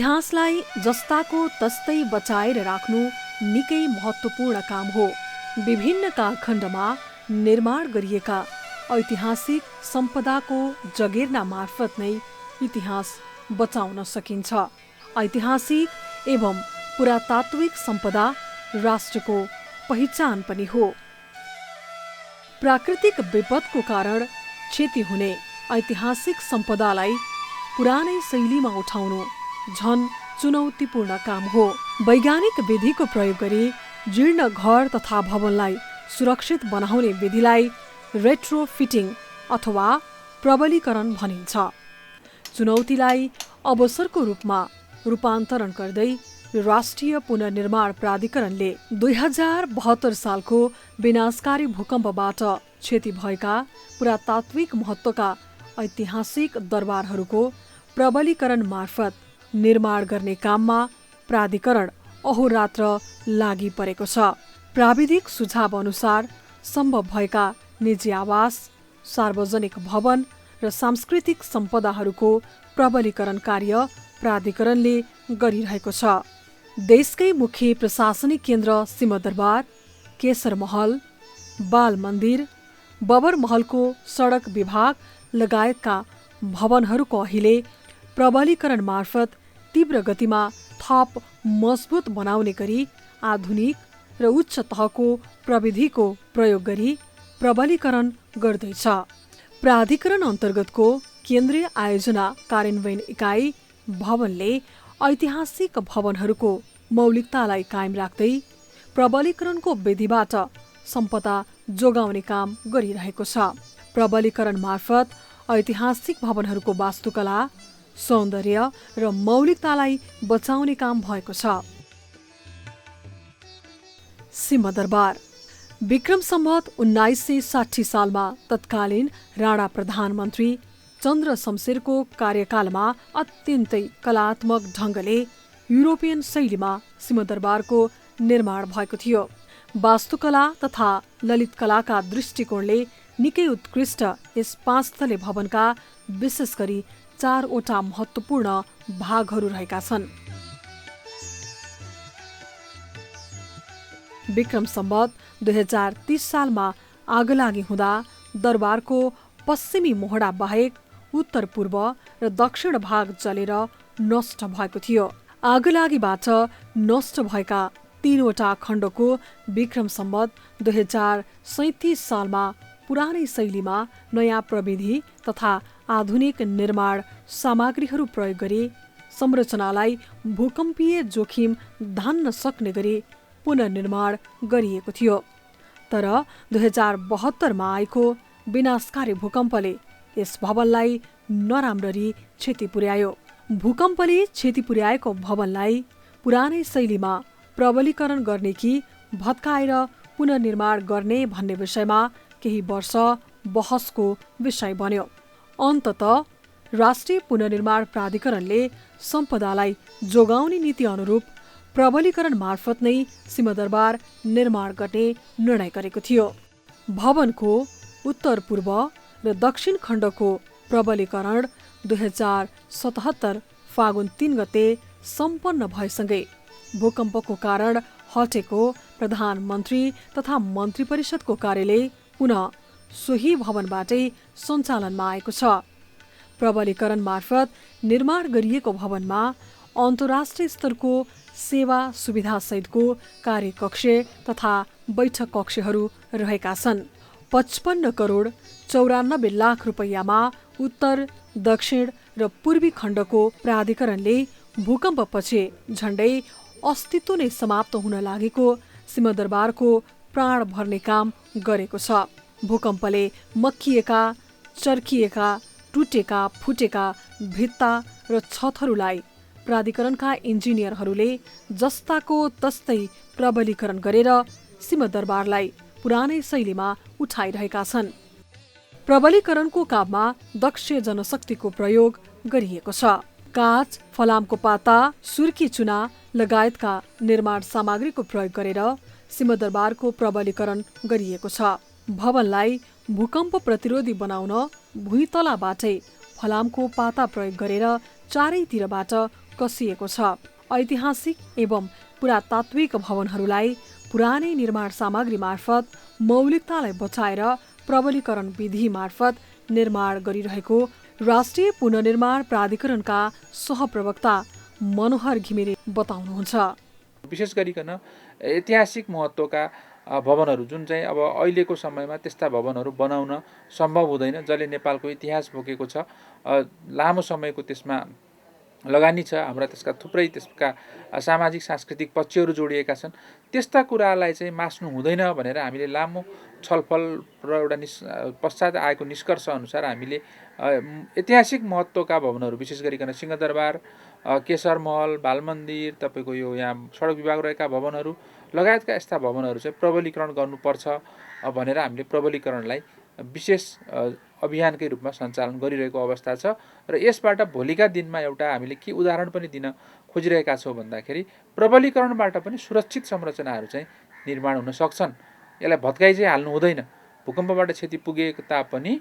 इतिहासलाई जस्ताको तस्तै बचाएर राख्नु निकै महत्त्वपूर्ण काम हो। विभिन्न कालखण्डमा निर्माण गरिएका ऐतिहासिक सम्पदाको जगेर्ना मार्फत नै इतिहास बचाउन सकिन्छ। ऐतिहासिक एवं पुरातात्विक सम्पदा राष्ट्रको पहिचान पनि हो। प्राकृतिक विपदको कारण क्षति हुने ऐतिहासिक सम्पदालाई पुरानै शैलीमा उठाउनु झन चुनौतीपूर्ण काम हो। वैज्ञानिक विधिको प्रयोग गरी जीर्ण घर तथा भवनलाई सुरक्षित बनाउने विधिलाई रेट्रोफिटिङ अथवा प्रबलीकरण भनिन्छ। चुनौतीलाई अवसरको रूपमा रूपान्तरण गर्दै राष्ट्रिय पुनर्निर्माण प्राधिकरणले 2072 सालको विनाशकारी भूकम्पबाट क्षति भएका पुरातात्विक महत्त्वका ऐतिहासिक दरबारहरूको प्रबलीकरण मार्फत निर्माण गर्ने काममा प्राधिकरण अहोरात्र लागि परेको छ। प्राविधिक सुझाव अनुसार सम्भव भएका निजी आवास, सार्वजनिक भवन र सांस्कृतिक सम्पदाहरूको प्रबलीकरण कार्य प्राधिकरणले गरिरहेको छ। देशकै मुख्य प्रशासनिक केन्द्र सिंहदरबार, केसर महल, बाल मन्दिर, बबर महलको सडक विभाग लगायतका भवनहरूको अहिले प्रबलीकरण मार्फत तीव्र गतिमा थप मजबुत बनाउने गरी आधुनिक र उच्च तहको प्रविधिको प्रयोग गरी प्रबलीकरण गर्दैछ। प्राधिकरण अन्तर्गतको केन्द्रीय आयोजना कार्यान्वयन इकाइ भवनले ऐतिहासिक भवनहरूको मौलिकतालाई कायम राख्दै प्रबलीकरणको विधिबाट सम्पदा जोगाउने काम गरिरहेको छ। प्रबलीकरण मार्फत ऐतिहासिक भवनहरूको वास्तुकला, सौन्दर्य र मौलिकतालाई बचाउने काम भएको छ। सिंहदरबार विक्रम सम्वत 1960 सालमा तत्कालीन राणा प्रधानमन्त्री चन्द्र शमशेरको कार्यकालमा अत्यन्तै कलात्मक ढङ्गले युरोपियन शैलीमा सिंहदरबारको निर्माण भएको थियो। वास्तुकला तथा ललित कलाका दृष्टिकोणले निकै उत्कृष्ट यस 5 तले भवनका विशेष गरी 4वटा महत्त्वपूर्ण भागहरू रहेका छन्। विक्रम सम्वत 2030 सालमा आगलागी हुँदा दरबारको पश्चिमी मोहडा बाहेक उत्तर पूर्व र दक्षिण भाग जलेर नष्ट भएको थियो। आगलागीबाट नष्ट भएका 3वटा खण्डको विक्रम सम्वत 2037 सालमा पुरानै शैलीमा नयाँ प्रविधि तथा आधुनिक निर्माण सामग्रीहरू प्रयोग गरी संरचनालाई भूकम्पीय जोखिम धान्न सक्ने गरी पुनर्निर्माण गरिएको थियो। तर 2072 आएको विनाशकारी भूकम्पले यस भवनलाई नराम्ररी क्षति पुर्यायो। भूकम्पले क्षति पुर्याएको भवनलाई पुरानै शैलीमा प्रबलीकरण गर्ने कि भत्काएर पुनर्निर्माण गर्ने भन्ने विषयमा केही वर्ष बहसको विषय बन्यो। अन्ततः राष्ट्रिय पुनर्निर्माण प्राधिकरणले सम्पदालाई जोगाउने नीति अनुरूप प्रबलीकरण मार्फत नै सिंहदरबार निर्माण गर्ने निर्णय गरेको थियो। भवनको उत्तर पूर्व र दक्षिण खण्डको प्रबलीकरण 2077 फागुन 3 गते सम्पन्न भएसँगै भूकम्पको कारण हटेको प्रधानमन्त्री तथा मन्त्री परिषदको कार्यालय पुनः सोही भवनबाटै सञ्चालनमा आएको छ। प्रबलीकरण मार्फत निर्माण गरिएको भवनमा अन्तर्राष्ट्रिय स्तरको सेवा सुविधासहितको कार्यकक्ष तथा बैठक कक्षहरू रहेका छन्। 55 करोड 94 लाख रुपैयाँमा उत्तर, दक्षिण र पूर्वी खण्डको प्राधिकरणले भूकम्पपछि झण्डै अस्तित्व नै समाप्त हुन लागेको सिंहदरबारको प्राण भर्ने काम गरेको छ। भूकम्पले मक्किएका, चर्किएका, टुटेका, फुटेका भित्ता र छतहरूलाई प्राधिकरणका इन्जिनियरहरूले जस्ताको तस्तै प्रबलीकरण गरेर सिंहदरबारलाई पुरानै शैलीमा उठाइरहेका छन्। प्रबलीकरणको काममा दक्ष जनशक्तिको प्रयोग गरिएको छ। काठ, फलामको पाता, सुर्की चुना लगायतका निर्माण सामग्रीको प्रयोग गरेर सिंहदरबारको प्रबलीकरण गरिएको छ। भवनलाई भूकम्प प्रतिरोधी बनाउन भुइँतलाबाटै फलामको पाता प्रयोग गरेर चारैतिरबाट कसिएको छ। ऐतिहासिक एवं पुरातात्विक भवनहरूलाई पुरानै निर्माण सामग्री मार्फत मौलिकतालाई बचाएर प्रबलीकरण विधि मार्फत निर्माण गरिरहेको राष्ट्रिय पुनर्निर्माण प्राधिकरणका सहप्रवक्ता मनोहर घिमिरे बताउनुहुन्छ। विशेष गरिकन ऐतिहासिक महत्त्वका भवनहरू जुन चाहिँ अब अहिलेको समयमा त्यस्ता भवनहरू बनाउन सम्भव हुँदैन, जसले नेपालको इतिहास बोकेको छ, लामो समयको त्यसमा लगानी छ, हाम्रा त्यसका थुप्रै त्यसका सामाजिक सांस्कृतिक पक्षहरू जोडिएका छन्। त्यस्ता कुरालाई चाहिँ मास्नु हुँदैन भनेर हामीले लामो छलफल र एउटा पश्चात आएको निष्कर्ष अनुसार हामीले ऐतिहासिक महत्त्वका भवनहरू विशेष गरिकन सिंहदरबार, केशर महल, बाल मन्दिर, तपाईँको यो यहाँ सडक विभाग रहेका भवनहरू लगायतका यस्ता भवनहरू चाहिँ प्रबलीकरण गर्नुपर्छ भनेर हामीले प्रबलीकरणलाई विशेष अभियानकै रूपमा सञ्चालन गरिरहेको अवस्था छ। र यसबाट भोलिका दिनमा एउटा हामीले के उदाहरण पनि दिन खोजिरहेका छौँ भन्दाखेरि प्रबलीकरणबाट पनि सुरक्षित संरचनाहरू चाहिँ निर्माण हुन सक्छन्। यसलाई भत्काइ चाहिँ हाल्नु हुँदैन। भूकम्पबाट क्षति पुगेको तापनि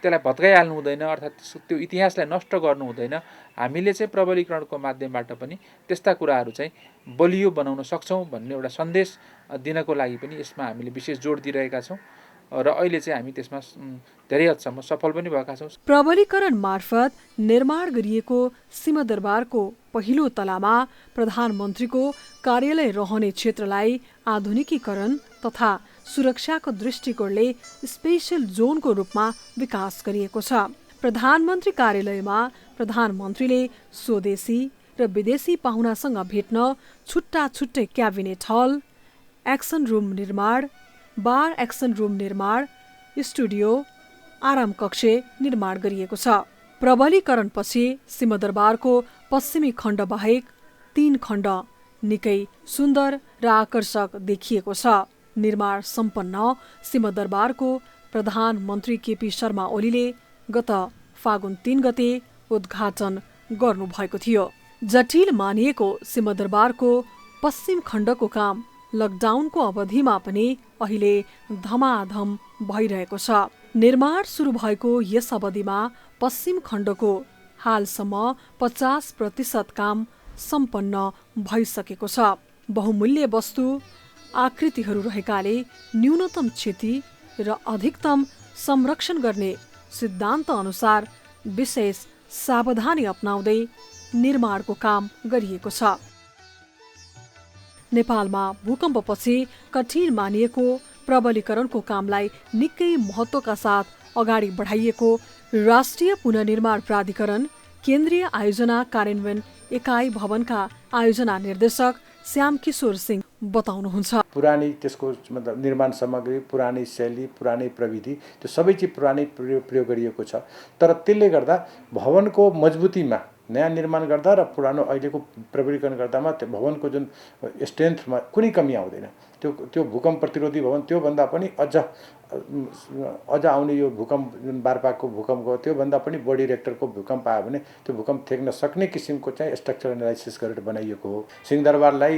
त्यसलाई भत्काइहाल्नु हुँदैन, अर्थात् त्यो इतिहासलाई नष्ट गर्नु हुँदैन। हामीले चाहिँ प्रबलीकरणको माध्यमबाट पनि त्यस्ता कुराहरू चाहिँ बलियो बनाउन सक्छौँ भन्ने एउटा सन्देश दिनको लागि पनि यसमा हामीले विशेष जोड दिइरहेका छौँ र अहिले चाहिँ हामी त्यसमा धेरै हदसम्म सफल पनि भएका छौँ। प्रबलीकरण मार्फत निर्माण गरिएको सिंहदरबारको पहिलो तलामा प्रधानमन्त्रीको कार्यालय रहने क्षेत्रलाई आधुनिकीकरण तथा सुरक्षाको दृष्टिकोणले स्पेशल जोनको रूपमा विकास गरिएको छ। प्रधानमन्त्री कार्यालयमा प्रधानमन्त्रीले स्वदेशी र विदेशी पाहुनासँग भेट्न छुट्टा छुट्टै क्याबिनेट हल, एक्सन रुम निर्माण, बार एक्सन रुम निर्माण, स्टुडियो, आराम कक्ष निर्माण गरिएको छ। प्रबलीकरणपछि सिंहदरबारको पश्चिमी खण्ड बाहेक 3 खण्ड निकै सुन्दर र आकर्षक देखिएको छ। निर्माण सम्पन्न सिंहदरबारको प्रधानमन्त्री केपी शर्मा ओलीले गत फागुन 3 गते उद्घाटन गर्नुभएको थियो। जटिल मानिएको सिंहदरबारको पश्चिम खण्डको काम लकडाउनको अवधिमा पनि अहिले धमाधम भइरहेको छ। निर्माण सुरु भएको यस अवधिमा पश्चिम खण्डको हालसम्म 50% काम सम्पन्न भइसकेको छ। बहुमूल्य वस्तु आकृतिहरू रहेकाले न्यूनतम क्षति र अधिकतम संरक्षण गर्ने सिद्धान्त अनुसार विशेष सावधानी अपनाउँदै निर्माणको काम गरिएको छ। नेपालमा भूकम्पपछि कठिन मानिएको प्रबलीकरणको कामलाई निकै महत्त्वका साथ अगाडि बढाइएको राष्ट्रिय पुनर्निर्माण प्राधिकरण केन्द्रीय आयोजना कार्यान्वयन एकाइ भवनका आयोजना निर्देशक श्याम किशोर सिंह बताउनुहुन्छ। पुरानै त्यसको मतलब निर्माण सामग्री, पुरानै शैली, पुरानै प्रविधि, त्यो सबै चिज पुरानै प्रयोग गरिएको छ। तर त्यसले गर्दा भवनको मजबुतीमा नयाँ निर्माण गर्दा र पुरानो अहिलेको प्रबलीकरण गर्दामा त्यो भवनको जुन स्ट्रेन्थमा कुनै कमी आउँदैन। त्यो भूकम्प प्रतिरोधी भवन त्योभन्दा पनि अझ आउने यो भूकम्प जुन बारपाको भूकम्प हो त्योभन्दा पनि बढी रेक्टरको भूकम्प आयो भने त्यो भूकम्प थेक्न सक्ने किसिमको चाहिँ स्ट्रक्चर एनालाइसिस गरेर बनाइएको हो। सिंहदरबारलाई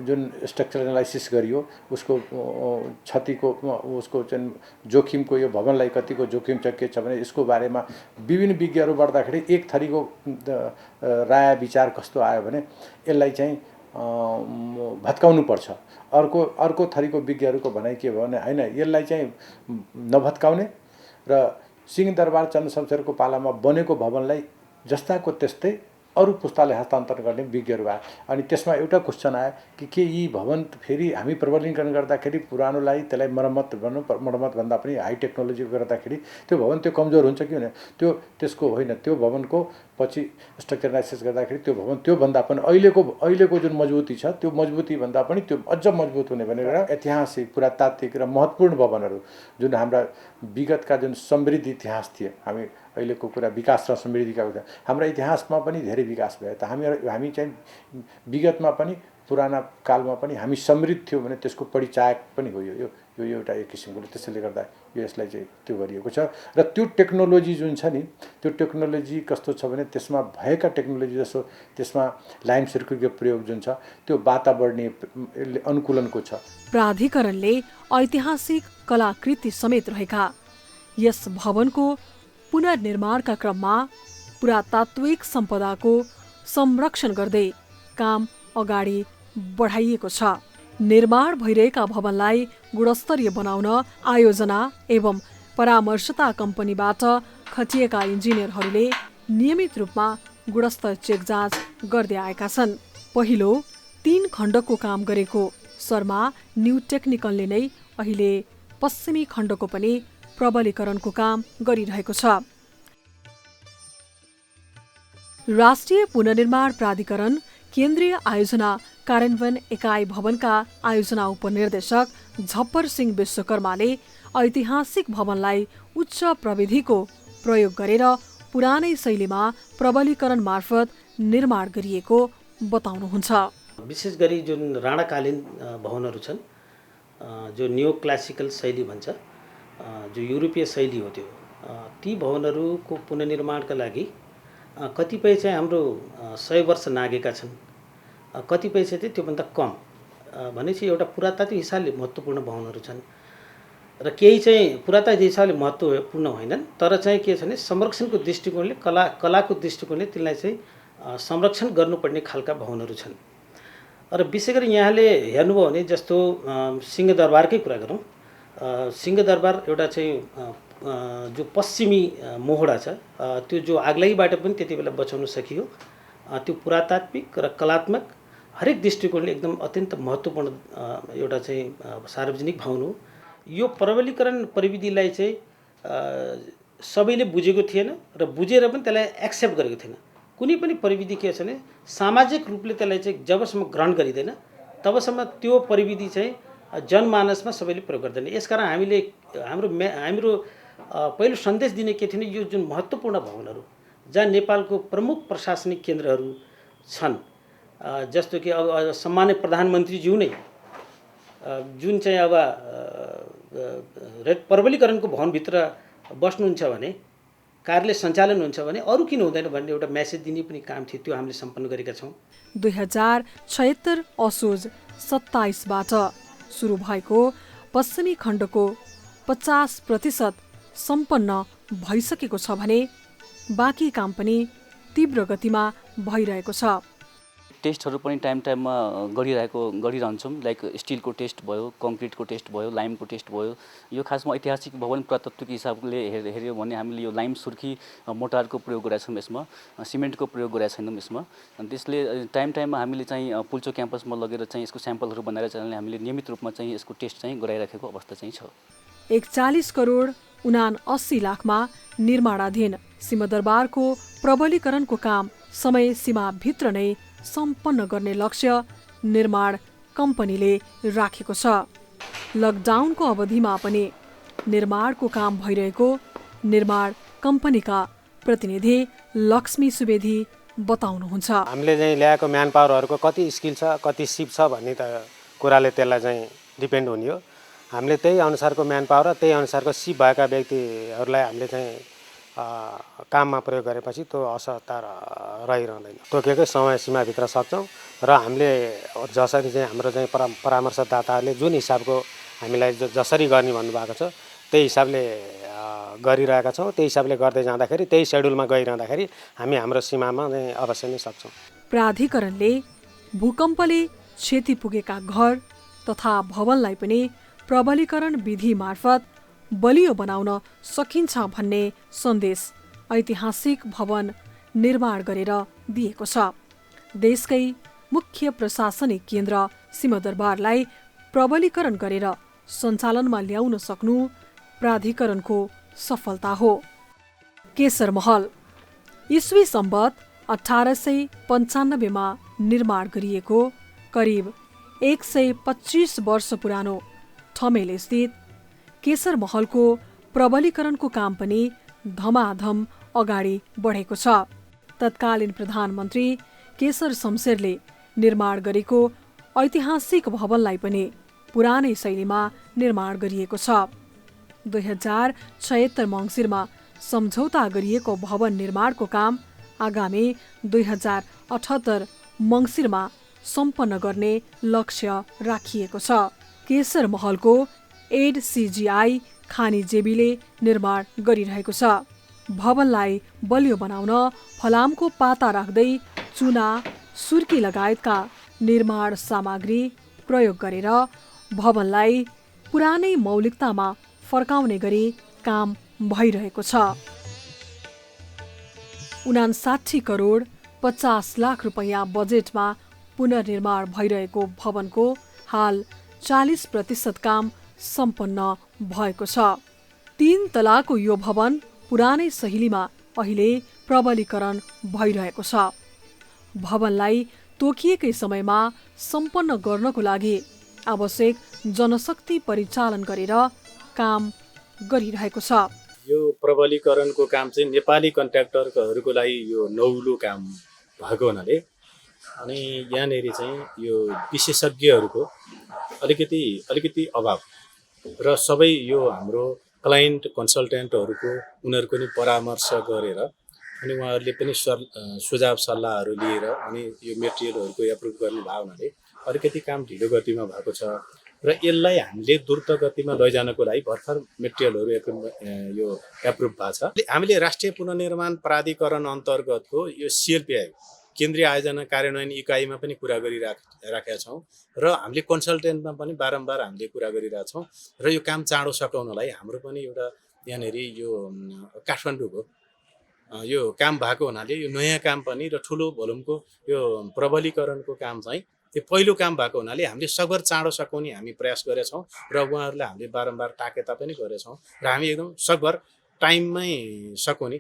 जुन स्ट्रक्चर एनालाइसिस गरियो उसको क्षतिको उसको चाहिँ जोखिमको यो भवनलाई कतिको जोखिम छ के छ भने यसको बारेमा विभिन्न विज्ञहरू बढ्दाखेरि एक थरीको राय विचार कस्तो आयो भने यसलाई चाहिँ भत्काउनु पर्छ। अर्को थरीको विज्ञहरूको भनाइ के भयो भने हैन यसलाई चाहिँ नभत्काउने र सिंहदरबार चन्द्रशमशेरको पालामा बनेको भवनलाई जस्ताको त्यस्तै अरू पुस्ताले हस्तान्तरण गर्ने विज्ञहरू आए। अनि त्यसमा एउटा क्वेसन आयो कि के यी भवन फेरि हामी प्रबलीकरण गर्दाखेरि पुरानोलाई त्यसलाई मर्मत भन्दा पनि हाई टेक्नोलोजी गर्दाखेरि त्यो भवन त्यो कमजोर हुन्छ कि हुने त्यसको होइन। त्यो भवनको पछि स्ट्रक्चर एनालाइसिस गर्दाखेरि त्यो भवन त्योभन्दा पनि अहिलेको जुन मजबुती छ त्यो मजबुती भन्दा पनि त्यो अझ मजबुत हुने भनेर ऐतिहासिक पुरातात्विक र महत्त्वपूर्ण भवनहरू जुन हाम्रा विगतका जुन समृद्ध इतिहास थिए, हामी अहिलेको कुरा विकास र समृद्धिका कुरा हाम्रा इतिहासमा पनि धेरै विकास भयो। त हामी चाहिँ विगतमा पनि पुराना कालमा पनि हामी समृद्ध थियौँ भने त्यसको परिचायक पनि हो यो एउटा एक किसिमको। त्यसैले गर्दा यसलाई चाहिँ त्यो गरिएको छ र त्यो टेक्नोलोजी जुन छ नि त्यो टेक्नोलोजी कस्तो छ भने त्यसमा भएका टेक्नोलोजी जस्तो त्यसमा लाइम सर्किटको प्रयोग जुन छ त्यो वातावरणीय अनुकूलनको छ। प्राधिकरणले ऐतिहासिक कलाकृति समेत रहेका यस भवनको पुनर्निर्माणका क्रममा पुरातात्विक सम्पदाको संरक्षण गर्दै काम अगाडि बढाइएको छ। निर्माण भइरहेका भवनलाई गुणस्तरीय बनाउन आयोजना एवं परामर्शता कम्पनीबाट खटिएका इन्जिनियरहरूले नियमित रूपमा गुणस्तर चेक जाँच गर्दै आएका छन्। पहिलो 3 खण्डको काम गरेको शर्मा न्यू टेक्निकलले नै अहिले पश्चिमी खण्डको पनि प्रबलीकरणको काम गरिरहेको छ। राष्ट्रिय पुनर्निर्माण प्राधिकरण केन्द्रीय आयोजना कार्यान्वयन एकाइ भवनका आयोजना उपनिर्देशक झप्पर सिंह विश्वकर्माले ऐतिहासिक भवनलाई उच्च प्रविधिको प्रयोग गरेर पुरानै शैलीमा प्रबलीकरण मार्फत निर्माण गरिएको बताउनुहुन्छ। विशेष गरी जुन राणाकालीन भवनहरू छन्, जो नियो क्लासिकल शैली भन्छ, जो युरोपीय शैली हो, त्यो ती भवनहरूको पुनर्निर्माणका लागि कतिपय चाहिँ हाम्रो 100 वर्ष नागेका छन्, कतिपय चाहिँ त्योभन्दा कम भनेपछि एउटा पुरातात्विक हिसाबले महत्त्वपूर्ण भवनहरू छन् र केही चाहिँ पुरातात्विक हिसाबले महत्त्वपूर्ण होइनन्, तर चाहिँ के छ भने संरक्षणको दृष्टिकोणले कलाको दृष्टिकोणले त्यसलाई चाहिँ संरक्षण गर्नुपर्ने खालका भवनहरू छन्। र विशेष गरी यहाँले हेर्नुभयो भने जस्तो सिंहदरबारकै कुरा गरौँ, सिंहदरबार एउटा चाहिँ जो पश्चिमी मोहडा छ, त्यो जो आगलागीबाट पनि त्यति बेला बचाउन सकियो, त्यो पुरातात्विक र कलात्मक हरेक दृष्टिकोणले एकदम अत्यन्त महत्त्वपूर्ण एउटा चाहिँ सार्वजनिक भवन हो। यो प्रबलीकरण प्रविधिलाई चाहिँ सबैले बुझेको थिएन र बुझेर पनि त्यसलाई एक्सेप्ट गरेको थिएन। कुनै पनि प्रविधि के छ भने सामाजिक रूपले त्यसलाई चाहिँ जबसम्म ग्रहण गरिँदैन तबसम्म त्यो प्रविधि चाहिँ जनमानसमा सबैले प्रयोग गर्दैन। यसकारण हामीले हाम्रो पहिलो सन्देश दिने के थियो भने यो जुन महत्त्वपूर्ण भवनहरू जहाँ नेपालको प्रमुख प्रशासनिक केन्द्रहरू छन्, जस्तो कि अब सम्मान्य प्रधानमन्त्रीज्यू नै जुन चाहिँ अब प्रबलीकरणको भवनभित्र बस्नुहुन्छ भने, कार्यालय सञ्चालन हुन्छ भने अरू किन हुँदैन भन्ने एउटा मेसेज दिने पनि काम थियो, त्यो हामीले सम्पन्न गरेका छौँ। 2076 असोज 27बाट सुरु भएको पश्चिमी खण्डको 50% सम्पन्न भइसकेको छ भने बाँकी काम पनि तीव्र गतिमा भइरहेको छ। टेस्टहरू पनि टाइममा गरिरहन्छौँ। लाइक स्टिलको टेस्ट भयो, कङ्क्रिटको टेस्ट भयो, लाइमको टेस्ट भयो। यो खासमा ऐतिहासिक भवन पुरातत्त्वको हिसाबले हेऱ्यो भने हामीले यो लाइम सुर्खी मोटारको प्रयोग गरेका छौँ, यसमा सिमेन्टको प्रयोग गरेका छैनौँ यसमा। अनि त्यसले टाइममा हामीले चाहिँ पुल्चो क्याम्पसमा लगेर चाहिँ यसको स्याम्पलहरू बनाएर चाहिँ हामीले नियमित रूपमा चाहिँ यसको टेस्ट चाहिँ गराइराखेको अवस्था चाहिँ छ। 41 करोड 79 लाखमा निर्माणाधीन सिंहदरबारको प्रबलीकरणको काम समय सीमाभित्र नै सम्पन्न गर्ने लक्ष्य निर्माण कम्पनीले राखेको छ। लकडाउनको अवधिमा पनि निर्माणको काम भइरहेको निर्माण कम्पनीका प्रतिनिधि लक्ष्मी सुवेदी बताउनुहुन्छ। हामीले चाहिँ ल्याएको म्यान पावरहरूको कति स्किल छ, कति सिप छ भन्ने त कुराले त्यसलाई चाहिँ डिपेन्ड हुने हो। हामीले त्यही अनुसारको म्यान पावर र त्यही अनुसारको सिप भएका व्यक्तिहरूलाई हामीले चाहिँ काममा प्रयोग गरेपछि त्यो असरता रहिरहँदैन। तोकेकै समय सीमाभित्र सक्छौँ र हामीले जसरी चाहिँ हाम्रो चाहिँ परामर्शदाताहरूले जुन हिसाबको हामीलाई जसरी गर्ने भन्नुभएको छ त्यही हिसाबले गरिरहेका छौँ। त्यही हिसाबले गर्दै जाँदाखेरि, त्यही सेड्युलमा गइरहँदाखेरि हामी हाम्रो सीमामा चाहिँ अवश्य नै सक्छौँ। प्राधिकरणले भूकम्पले क्षति पुगेका घर तथा भवनलाई पनि प्रबलीकरण विधि मार्फत बलियो बनाउन सकिन्छ भन्ने सन्देश ऐतिहासिक भवन निर्माण गरेर दिएको छ। देशकै मुख्य प्रशासनिक केन्द्र सिंहदरबारलाई प्रबलीकरण गरेर सञ्चालनमा ल्याउन सक्नु प्राधिकरणको सफलता हो। केशर महल इस्वी सम्वत 1895 मा निर्माण गरिएको करिब 125 वर्ष पुरानो ठमेल स्थित केशर महलको प्रबलीकरणको काम पनि धमाधम अगाडि बढेको छ। तत्कालीन प्रधानमन्त्री केशर शमशेरले निर्माण गरेको ऐतिहासिक भवनलाई पनि पुरानै शैलीमा निर्माण गरिएको छ। 2076 मङ्सिरमा सम्झौता गरिएको भवन निर्माणको काम आगामी 2078 मङ्सिरमा सम्पन्न गर्ने लक्ष्य राखिएको छ। केशर महलको एड-सिजिआई खानी जेबीले निर्माण गरिरहेको छ। भवनलाई बलियो बनाउन फलामको पाता राख्दै चुना, सुर्की लगायतका निर्माण सामग्री प्रयोग गरेर भवनलाई पुरानै मौलिकतामा फर्काउने गरी काम भइरहेको छ। 59 करोड 50 लाख रुपैयाँ बजेटमा पुनर्निर्माण भइरहेको भवनको हाल 40% काम सम्पन्न भएको छ। 3 तलाको यो भवन पुरानै शैलीमा अहिले प्रबलीकरण भइरहेको छ। भवनलाई तोकिएकै समयमा सम्पन्न गर्नको लागि आवश्यक जनशक्ति परिचालन गरेर काम गरिरहेको छ। यो प्रबलीकरणको काम चाहिँ नेपाली कन्ट्र्याक्टरहरूको लागि यो नौलो काम भएको हुनाले अनि यहाँनेरि चाहिँ यो विशेषज्ञहरूको अलिकति अभाव र सबै यो हाम्रो क्लाइन्ट कन्सल्टेन्टहरूको उनीहरूको नि परामर्श गरेर अनि उहाँहरूले पनि सुझाव सल्लाहहरू लिएर अनि यो मेटेरियलहरूको एप्रुभ गर्ने भएको हुनाले अलिकति काम ढिलो गतिमा भएको छ र यसलाई हामीले द्रुत गतिमा लैजानको लागि भर्खर मेटेरियलहरू यो एप्रुभ भएको छ। हामीले राष्ट्रिय पुनर्निर्माण प्राधिकरण अन्तर्गतको यो सिएलपिआई केन्द्रीय आयोजना कार्यान्वयन इकाइमा पनि कुरा गरिराखेका छौँ र हामीले कन्सल्टेन्टमा पनि बारम्बार हामीले कुरा गरिरहेका छौँ र यो काम चाँडो सकाउनलाई हाम्रो पनि एउटा यहाँनेरि यो काठमाडौँको यो काम भएको हुनाले यो नयाँ काम पनि र ठुलो भोल्युमको यो प्रबलीकरणको काम चाहिँ त्यो पहिलो काम भएको हुनाले हामीले सकभर चाँडो सकाउने हामी प्रयास गरेछौँ र उहाँहरूलाई हामीले बारम्बार ताकेता पनि गरेछौँ र हामी एकदम सकभर टाइममै सकाउने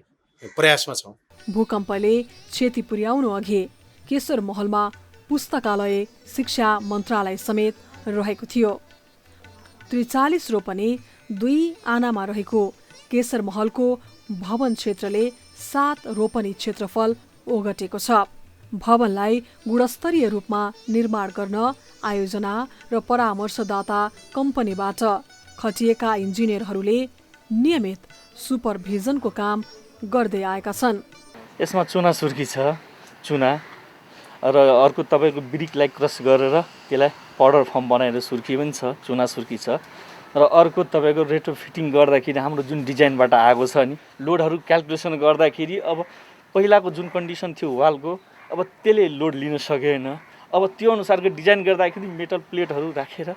प्रयासमा छौँ। भूकम्पले क्षति पुर्याउनु अघि केशर महलमा पुस्तकालय, शिक्षा मन्त्रालय समेत रहेको थियो। 43 रोपनी 2 आनामा रहेको केशर महलको भवन क्षेत्रले 7 रोपनी क्षेत्रफल ओगटेको छ। भवनलाई गुणस्तरीय रूपमा निर्माण गर्न आयोजना र परामर्शदाता कम्पनीबाट खटिएका इन्जिनियरहरूले नियमित सुपरभिजनको काम गर्दै आएका छन्। यसमा चुना सुर्की छ, चुना र अर्को तपाईँको ब्रिकलाई क्रस गरेर त्यसलाई पाउडर फर्म बनाएर सुर्की पनि छ, चुना सुर्की छ र अर्को तपाईँको रेट्रो फिटिङ गर्दाखेरि हाम्रो जुन डिजाइनबाट आएको छ नि लोडहरू क्यालकुलेसन गर्दाखेरि अब पहिलाको जुन कन्डिसन थियो वालको अब त्यसले लोड लिन सकेन। अब त्यो अनुसारको डिजाइन गर्दाखेरि मेटल प्लेटहरू राखेर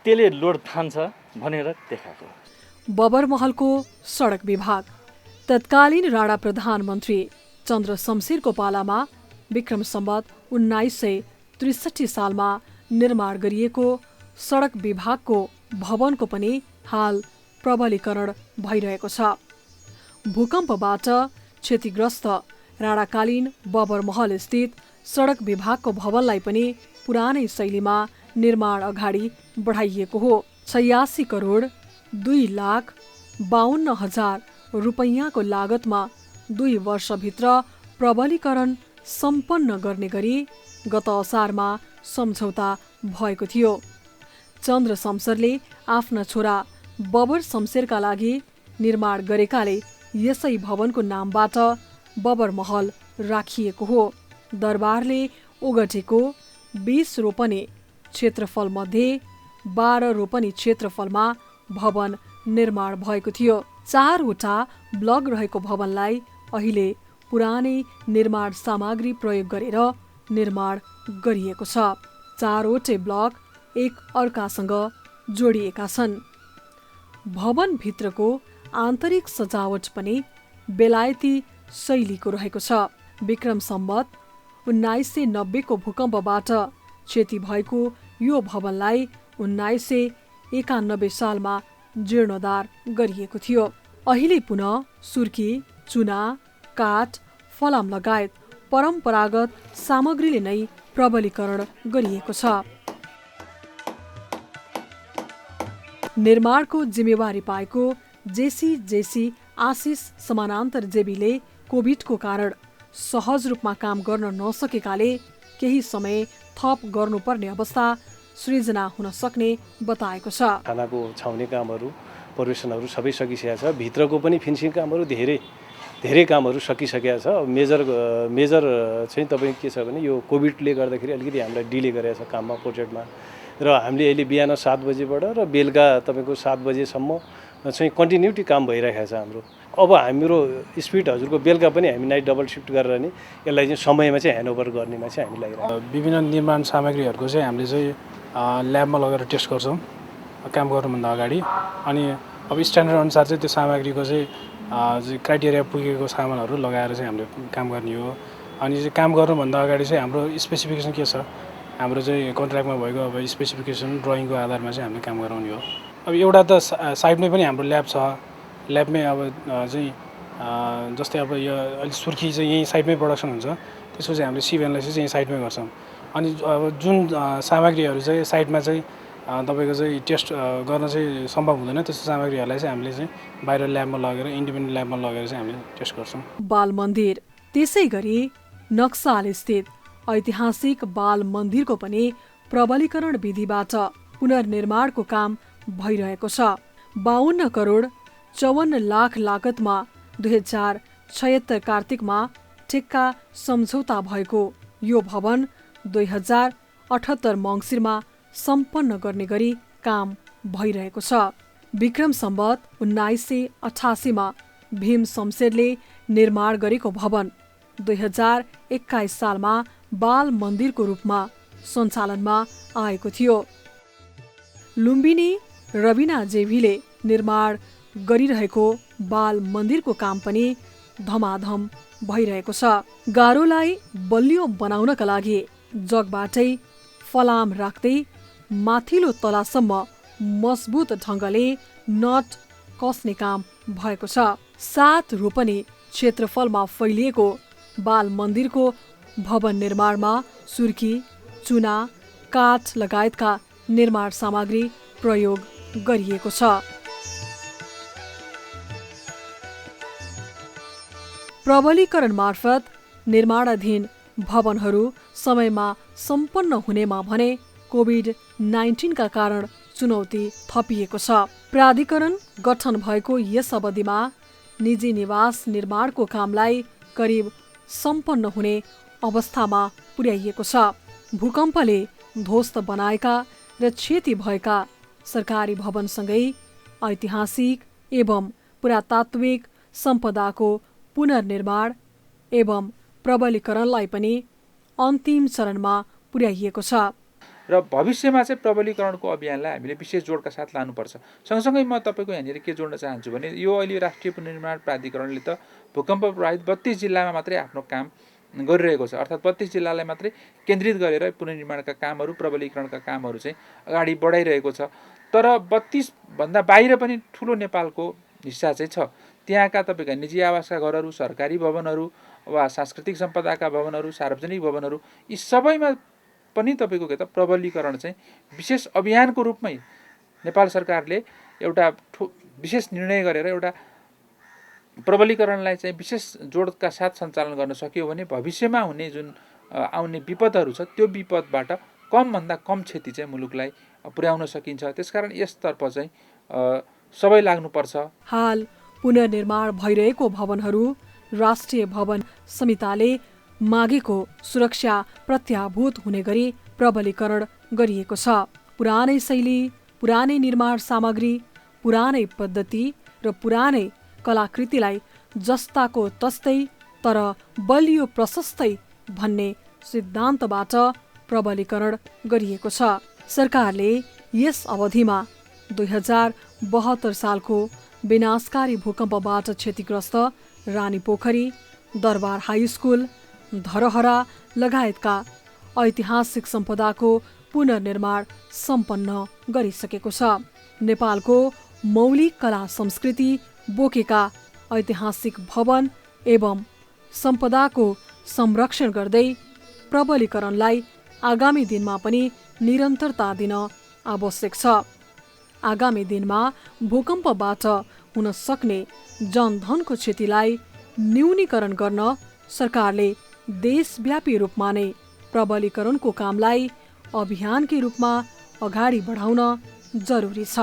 त्यसले लोड थान्छ भनेर देखाएको। बबरमहलको सडक विभाग तत्कालीन राणा प्रधानमन्त्री चन्द्र शमशेरको पालामा विक्रम सम्वत 1963 सालमा निर्माण गरिएको सडक विभागको भवनको पनि हाल प्रबलीकरण भइरहेको छ। भूकम्पबाट क्षतिग्रस्त राणाकालीन बबरमहल स्थित सडक विभागको भवनलाई पनि पुरानै शैलीमा निर्माण अगाडि बढाइएको हो। 86 करोड 2,52,000 रुपैयाँको लागतमा 2 वर्षभित्र प्रबलीकरण सम्पन्न गर्ने गरी गत असारमा सम्झौता भएको थियो। चन्द्र शमशेरले आफ्ना छोरा बबर शमशेरका लागि निर्माण गरेकाले यसै भवनको नामबाट बबरमहल राखिएको हो। दरबारले ओगटेको 20 रोपनी क्षेत्रफलमध्ये 12 रोपनी क्षेत्रफलमा भवन निर्माण भएको थियो। 4वटा ब्लक रहेको भवनलाई अहिले पुरानै निर्माण सामग्री प्रयोग गरेर निर्माण गरिएको छ। 4वटै ब्लक एक अर्कासँग जोडिएका छन्। भवनभित्रको आन्तरिक सजावट पनि बेलायती शैलीको रहेको छ। विक्रम सम्वत 1990 को भूकम्पबाट क्षति भएको यो भवनलाई 1991 सालमा जीर्णोद्धार गरिएको थियो। अहिले पुनः सुर्की, चुना, काठ, फलाम लगायत परम्परागत सामग्रीले नै प्रबलीकरण गरिएको छ। निर्माणको जिम्मेवारी पाएको जेसी आशिष समानान्तर जेबीले कोभिडको कारण सहज रूपमा काम गर्न नसकेकाले केही समय थप गर्नुपर्ने अवस्था सृजना हुन सक्ने बताएको छ। खानाको छाउने कामहरू, परिवेशनहरू सबै सकिसकेको छ। भित्रको पनि फिनिसिङ कामहरू धेरै कामहरू सकिसकेको छ। मेजर चाहिँ तपाईँ के छ भने यो कोभिडले गर्दाखेरि अलिकति हामीलाई डिले गरेको छ काममा, प्रोजेक्टमा। र हामीले अहिले बिहान 7 बजेबाट र बेलुका तपाईँको 7 बजेसम्म चाहिँ कन्टिन्युटी काम भइरहेको छ हाम्रो। अब हाम्रो स्पिड हजुरको बेलुका पनि हामी नाइट डबल सिफ्ट गरेर नि यसलाई चाहिँ समयमा चाहिँ ह्यान्डओभर गर्नेमा चाहिँ हामी लागिरहेको छौँ। विभिन्न निर्माण सामग्रीहरूको चाहिँ हामीले चाहिँ ल्याबमा लगेर टेस्ट गर्छौँ काम गर्नुभन्दा अगाडि। अनि अब स्ट्यान्डर्ड अनुसार चाहिँ त्यो सामग्रीको चाहिँ क्राइटेरिया पुगेको सामानहरू लगाएर चाहिँ हामीले काम गर्ने हो। अनि चाहिँ काम गर्नुभन्दा अगाडि चाहिँ हाम्रो स्पेसिफिकेसन के छ, हाम्रो चाहिँ कन्ट्र्याक्टमा भएको अब स्पेसिफिकेसन ड्रइङको आधारमा चाहिँ हामीले काम गराउने हो। अब एउटा त साइडमै पनि हाम्रो ल्याब छ, ल्याबमै अब चाहिँ जस्तै अब यो अलिक सुर्खी चाहिँ यहीँ साइडमै प्रोडक्सन हुन्छ, त्यसपछि हामीले सिभ एनालाइसिस यहीँ साइडमै गर्छौँ। अनि अब जुन सामग्रीहरू चाहिँ साइडमा चाहिँ तपाईँको चाहिँ टेस्ट गर्न चाहिँ सम्भव हुँदैन त्यस्तो सामग्रीहरूलाई चाहिँ हामीले चाहिँ बाहिर ल्याबमा लगेर इन्डिपेन्डेन्ट ल्याबमा लगेर चाहिँ हामीले टेस्ट गर्छौँ। बाल मन्दिर त्यसै गरी नक्साल स्थित ऐतिहासिक बाल मन्दिरको पनि प्रबलीकरण विधिबाट पुनर्निर्माणको काम भइरहेको छ। 52 करोड 54 लाख लागतमा 2076 कार्तिकमा ठेक्का सम्झौता भएको यो भवन 2078 मङ्सिरमा सम्पन्न गर्ने गरी काम भइरहेको छ। विक्रम सम्वत 1988 मा भीम शमशेरले निर्माण गरेको भवन 2021 सालमा बाल मन्दिरको रूपमा सञ्चालनमा आएको थियो। लुम्बिनी रविना जेभीले निर्माण गरिरहेको बाल मन्दिरको काम पनि धमाधम भइरहेको छ। गारोलाई बलियो बनाउनका लागि जगबाटै फलाम राख्दै माथिल्लो तलासम्म मजबुत ढङ्गले नट कस्ने काम भएको छ। 7 रोपनी क्षेत्रफलमा फैलिएको बाल मन्दिरको भवन निर्माणमा सुर्खी, चुना, काठ लगायतका निर्माण सामग्री प्रयोग गरिएको छ। प्रबलीकरण मार्फत निर्माणाधीन भवनहरू समयमा सम्पन्न हुनेमा भने कोभिड-19 का कारण चुनौती थपिएको छ। प्राधिकरण गठन भएको यस अवधिमा निजी निवास निर्माणको कामलाई करिब सम्पन्न हुने अवस्थामा पुर्याइएको छ। भूकम्पले ध्वस्त बनाएका र क्षति भएका सरकारी भवनसँगै ऐतिहासिक एवं पुरातात्विक सम्पदाको पुनर्निर्माण एवं प्रबलीकरणलाई पनि अन्तिम चरणमा पुर्याइएको छ। र भविष्यमा चाहिँ प्रबलीकरणको अभियानलाई हामीले विशेष जोडका साथ लानुपर्छ। सँगसँगै म तपाईँको यहाँनिर के जोड्न चाहन्छु भने यो अहिले राष्ट्रिय पुनर्निर्माण प्राधिकरणले त भूकम्प प्रभावित 32 जिल्लामा मात्रै आफ्नो काम गरिरहेको छ। अर्थात् 32 जिल्लालाई मात्रै केन्द्रित गरेर पुनर्निर्माणका कामहरू प्रबलीकरणका कामहरू चाहिँ अगाडि बढाइरहेको छ। तर 32 भन्दा बाहिर पनि ठुलो नेपालको हिस्सा चाहिँ छ। त्यहाँका तपाईँका निजी आवासका घरहरू, सरकारी भवनहरू वा सांस्कृतिक सम्पदाका भवनहरू, सार्वजनिक भवनहरू, यी सबैमा पनि तपाईँको के त प्रबलीकरण चाहिँ विशेष अभियानको रूपमै नेपाल सरकारले एउटा विशेष निर्णय गरेर एउटा प्रबलीकरणलाई चाहिँ विशेष जोडका साथ सञ्चालन गर्न सक्यो भने भविष्यमा हुने जुन आउने विपदहरू छ त्यो विपदबाट कमभन्दा कम क्षति चाहिँ मुलुकलाई पुर्याउन सकिन्छ। त्यसकारण यसतर्फ चाहिँ सबै लाग्नुपर्छ। हाल पुनर्निर्माण भइरहेको भवनहरू राष्ट्रिय भवन संहिताले मागेको सुरक्षा प्रत्याभूत हुने गरी प्रबलीकरण गरिएको छ। पुरानै शैली, पुरानै निर्माण सामग्री, पुरानै पद्धति र पुरानै कलाकृतिलाई जस्ताको तस्तै तर बलियो प्रशस्तै भन्ने सिद्धान्तबाट प्रबलीकरण गरिएको छ। सरकारले यस अवधिमा 2072 सालको विनाशकारी भूकम्पबाट क्षतिग्रस्त रानीपोखरी, दरबार हाई स्कुल, धरहरा लगायतका ऐतिहासिक सम्पदाको पुनर्निर्माण सम्पन्न गरिसकेको छ। नेपालको मौलिक कला संस्कृति बोकेका ऐतिहासिक भवन एवं सम्पदाको संरक्षण गर्दै प्रबलीकरणलाई आगामी दिनमा पनि निरन्तरता दिन आवश्यक छ। आगामी दिनमा भूकम्पबाट हुन सक्ने जनधनको क्षतिलाई न्यूनीकरण गर्न सरकारले देशव्यापी रूपमा नै प्रबलीकरणको कामलाई अभियानकै रूपमा अगाडि बढाउन जरुरी छ।